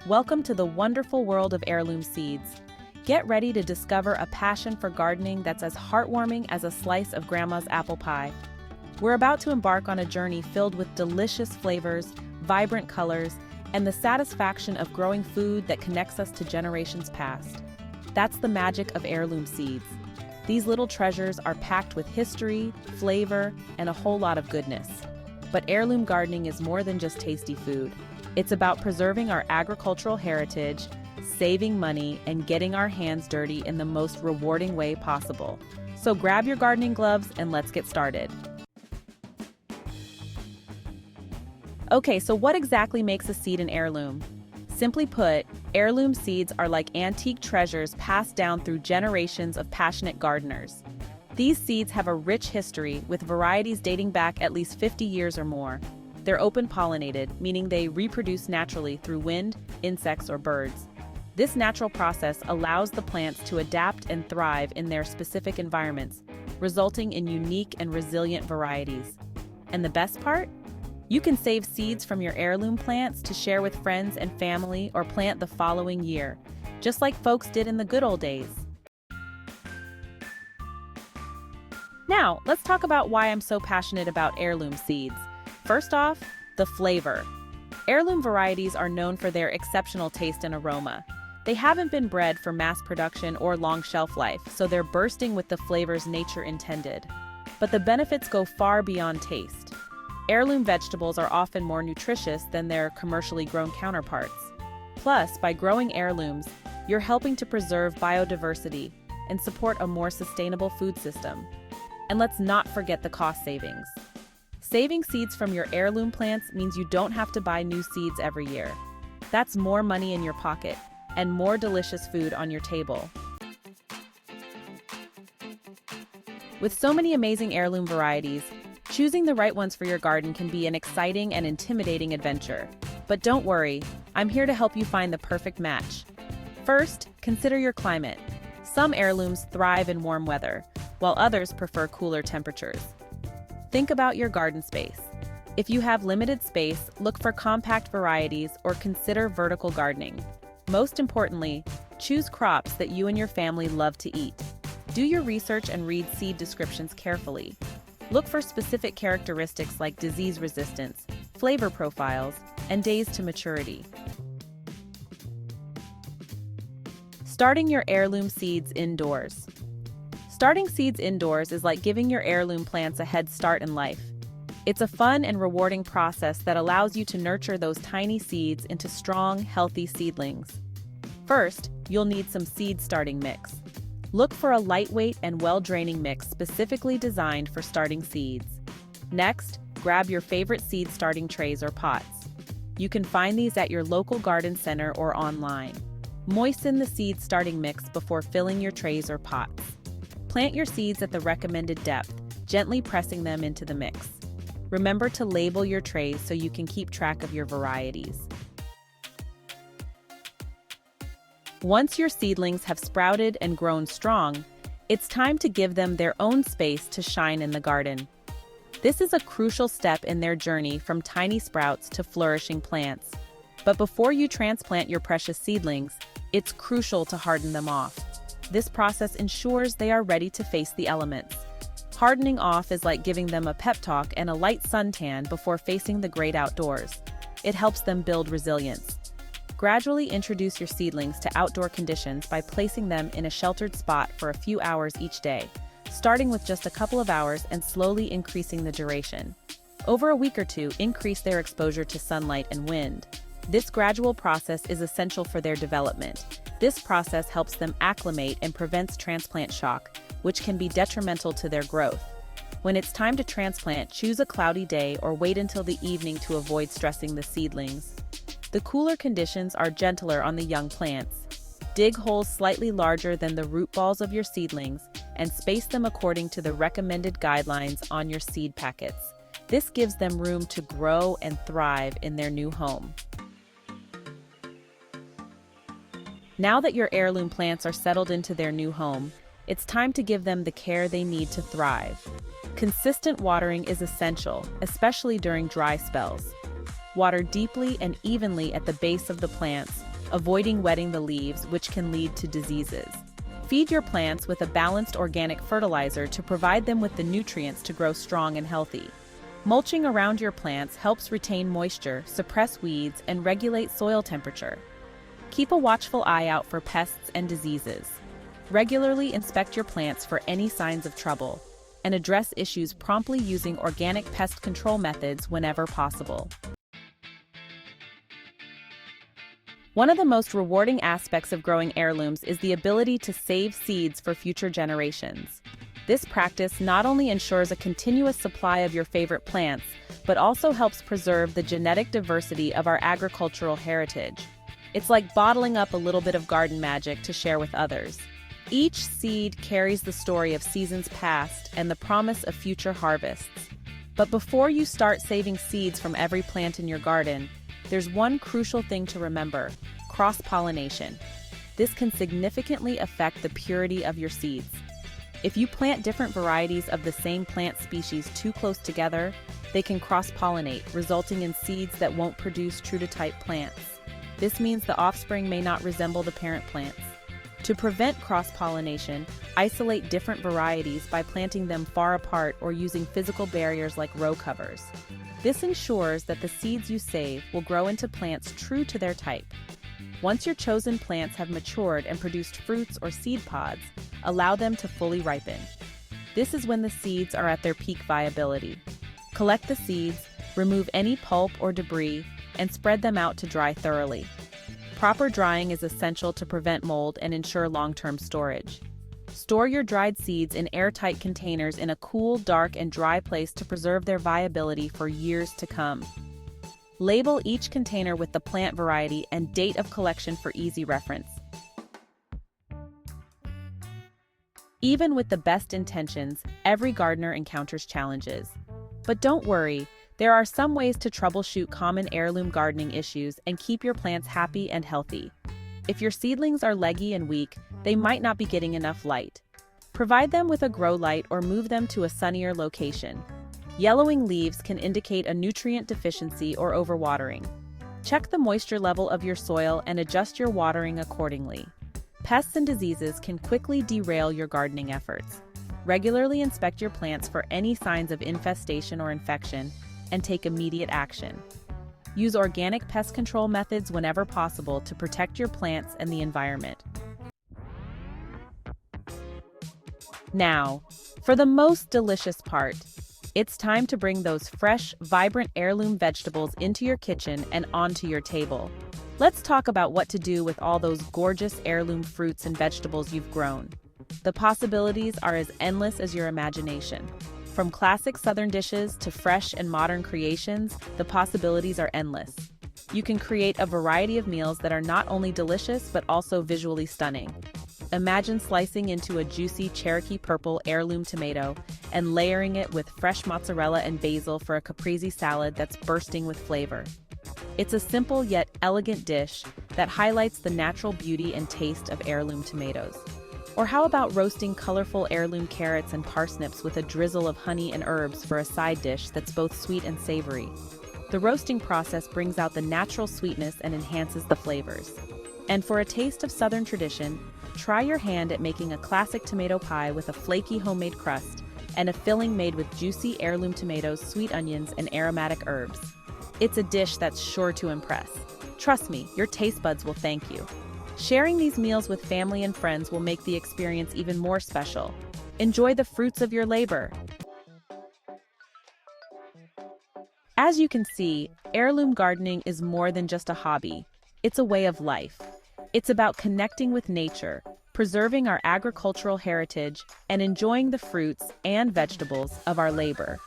Welcome to the wonderful world of heirloom seeds. Get ready to discover a passion for gardening that's as heartwarming as a slice of Grandma's apple pie. We're about to embark on a journey filled with delicious flavors, vibrant colors, and the satisfaction of growing food that connects us to generations past. That's the magic of heirloom seeds. These little treasures are packed with history, flavor, and a whole lot of goodness. But heirloom gardening is more than just tasty food. It's about preserving our agricultural heritage, saving money, and getting our hands dirty in the most rewarding way possible. So grab your gardening gloves and let's get started. Okay, so what exactly makes a seed an heirloom? Simply put, heirloom seeds are like antique treasures passed down through generations of passionate gardeners. These seeds have a rich history, with varieties dating back at least 50 years or more. They're open-pollinated, meaning they reproduce naturally through wind, insects, or birds. This natural process allows the plants to adapt and thrive in their specific environments, resulting in unique and resilient varieties. And the best part? You can save seeds from your heirloom plants to share with friends and family or plant the following year, just like folks did in the good old days. Now, let's talk about why I'm so passionate about heirloom seeds. First off, the flavor. Heirloom varieties are known for their exceptional taste and aroma. They haven't been bred for mass production or long shelf life, so they're bursting with the flavors nature intended. But the benefits go far beyond taste. Heirloom vegetables are often more nutritious than their commercially grown counterparts. Plus, by growing heirlooms, you're helping to preserve biodiversity and support a more sustainable food system. And let's not forget the cost savings. Saving seeds from your heirloom plants means you don't have to buy new seeds every year. That's more money in your pocket and more delicious food on your table. With so many amazing heirloom varieties, choosing the right ones for your garden can be an exciting and intimidating adventure. But don't worry, I'm here to help you find the perfect match. First, consider your climate. Some heirlooms thrive in warm weather, while others prefer cooler temperatures. Think about your garden space. If you have limited space, look for compact varieties or consider vertical gardening. Most importantly, choose crops that you and your family love to eat. Do your research and read seed descriptions carefully. Look for specific characteristics like disease resistance, flavor profiles, and days to maturity. Starting your heirloom seeds indoors. Starting seeds indoors is like giving your heirloom plants a head start in life. It's a fun and rewarding process that allows you to nurture those tiny seeds into strong, healthy seedlings. First, you'll need some seed starting mix. Look for a lightweight and well-draining mix specifically designed for starting seeds. Next, grab your favorite seed starting trays or pots. You can find these at your local garden center or online. Moisten the seed starting mix before filling your trays or pots. Plant your seeds at the recommended depth, gently pressing them into the mix. Remember to label your trays so you can keep track of your varieties. Once your seedlings have sprouted and grown strong, it's time to give them their own space to shine in the garden. This is a crucial step in their journey from tiny sprouts to flourishing plants. But before you transplant your precious seedlings, it's crucial to harden them off. This process ensures they are ready to face the elements. Hardening off is like giving them a pep talk and a light suntan before facing the great outdoors. It helps them build resilience. Gradually introduce your seedlings to outdoor conditions by placing them in a sheltered spot for a few hours each day, starting with just a couple of hours and slowly increasing the duration. Over a week or two, increase their exposure to sunlight and wind. This gradual process is essential for their development. This process helps them acclimate and prevents transplant shock, which can be detrimental to their growth. When it's time to transplant, choose a cloudy day or wait until the evening to avoid stressing the seedlings. The cooler conditions are gentler on the young plants. Dig holes slightly larger than the root balls of your seedlings and space them according to the recommended guidelines on your seed packets. This gives them room to grow and thrive in their new home. Now that your heirloom plants are settled into their new home, it's time to give them the care they need to thrive. Consistent watering is essential, especially during dry spells. Water deeply and evenly at the base of the plants avoiding wetting the leaves, which can lead to diseases. Feed your plants with a balanced organic fertilizer to provide them with the nutrients to grow strong and healthy. Mulching around your plants helps retain moisture, suppress weeds, and regulate soil temperature. Keep a watchful eye out for pests and diseases. Regularly inspect your plants for any signs of trouble, and address issues promptly using organic pest control methods whenever possible. One of the most rewarding aspects of growing heirlooms is the ability to save seeds for future generations. This practice not only ensures a continuous supply of your favorite plants, but also helps preserve the genetic diversity of our agricultural heritage. It's like bottling up a little bit of garden magic to share with others. Each seed carries the story of seasons past and the promise of future harvests. But before you start saving seeds from every plant in your garden, there's one crucial thing to remember: cross-pollination. This can significantly affect the purity of your seeds. If you plant different varieties of the same plant species too close together, they can cross-pollinate, resulting in seeds that won't produce true-to-type plants. This means the offspring may not resemble the parent plants. To prevent cross-pollination, isolate different varieties by planting them far apart or using physical barriers like row covers. This ensures that the seeds you save will grow into plants true to their type. Once your chosen plants have matured and produced fruits or seed pods, allow them to fully ripen. This is when the seeds are at their peak viability. Collect the seeds, remove any pulp or debris, and spread them out to dry thoroughly. Proper drying is essential to prevent mold and ensure long-term storage. Store your dried seeds in airtight containers in a cool, dark, and dry place to preserve their viability for years to come. Label each container with the plant variety and date of collection for easy reference. Even with the best intentions, every gardener encounters challenges. But don't worry, there are some ways to troubleshoot common heirloom gardening issues and keep your plants happy and healthy. If your seedlings are leggy and weak, they might not be getting enough light. Provide them with a grow light or move them to a sunnier location. Yellowing leaves can indicate a nutrient deficiency or overwatering. Check the moisture level of your soil and adjust your watering accordingly. Pests and diseases can quickly derail your gardening efforts. Regularly inspect your plants for any signs of infestation or infection and take immediate action. Use organic pest control methods whenever possible to protect your plants and the environment. Now, for the most delicious part, it's time to bring those fresh, vibrant heirloom vegetables into your kitchen and onto your table. Let's talk about what to do with all those gorgeous heirloom fruits and vegetables you've grown. The possibilities are as endless as your imagination. From classic Southern dishes to fresh and modern creations, the possibilities are endless. You can create a variety of meals that are not only delicious but also visually stunning. Imagine slicing into a juicy Cherokee purple heirloom tomato and layering it with fresh mozzarella and basil for a caprese salad that's bursting with flavor. It's a simple yet elegant dish that highlights the natural beauty and taste of heirloom tomatoes. Or how about roasting colorful heirloom carrots and parsnips with a drizzle of honey and herbs for a side dish that's both sweet and savory? The roasting process brings out the natural sweetness and enhances the flavors. And for a taste of Southern tradition, try your hand at making a classic tomato pie with a flaky homemade crust and a filling made with juicy heirloom tomatoes, sweet onions, and aromatic herbs. It's a dish that's sure to impress. Trust me, your taste buds will thank you. Sharing these meals with family and friends will make the experience even more special. Enjoy the fruits of your labor. As you can see, heirloom gardening is more than just a hobby. It's a way of life. It's about connecting with nature, preserving our agricultural heritage, and enjoying the fruits and vegetables of our labor.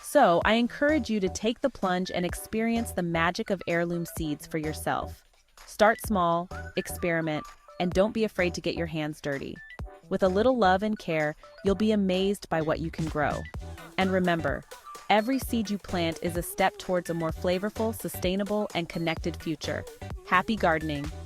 So, I encourage you to take the plunge and experience the magic of heirloom seeds for yourself. Start small, experiment, and don't be afraid to get your hands dirty. With a little love and care, you'll be amazed by what you can grow. And remember, every seed you plant is a step towards a more flavorful, sustainable, and connected future. Happy gardening!